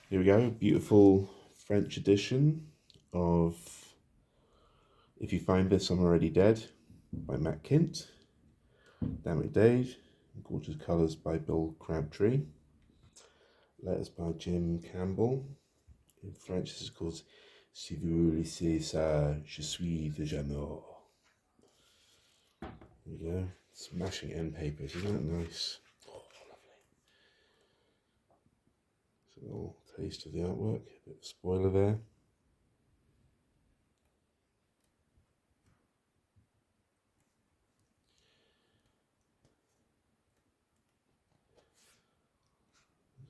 Here we go, beautiful French edition of If You Find This, I'm Already Dead by Matt Kindt. Damn It Dade, gorgeous colours by Bill Crabtree. Letters by Jim Campbell. In French this is called Si vous laissez ça, je suis déjà mort. There you go, smashing end papers, isn't that nice? Oh, lovely. It's a little taste of the artwork, a bit of spoiler there.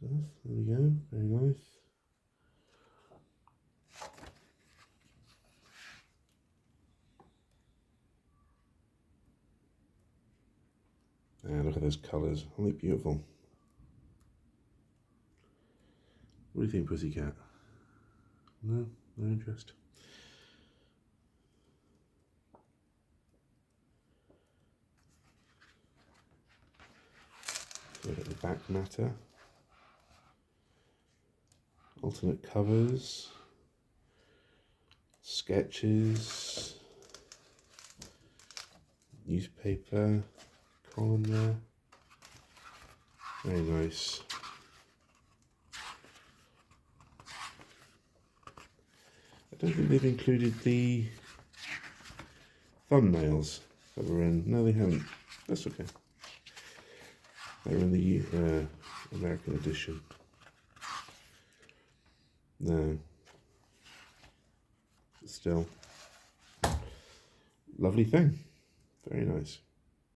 There we go, very nice. And look at those colours, aren't they beautiful? What do you think, Pussycat? No? No interest? Look at the back matter. Alternate covers. Sketches. Newspaper column there. Very nice. I don't think they've included the thumbnails that were in. No, they haven't. That's okay. They're in the American edition. No. But still. Lovely thing. Very nice.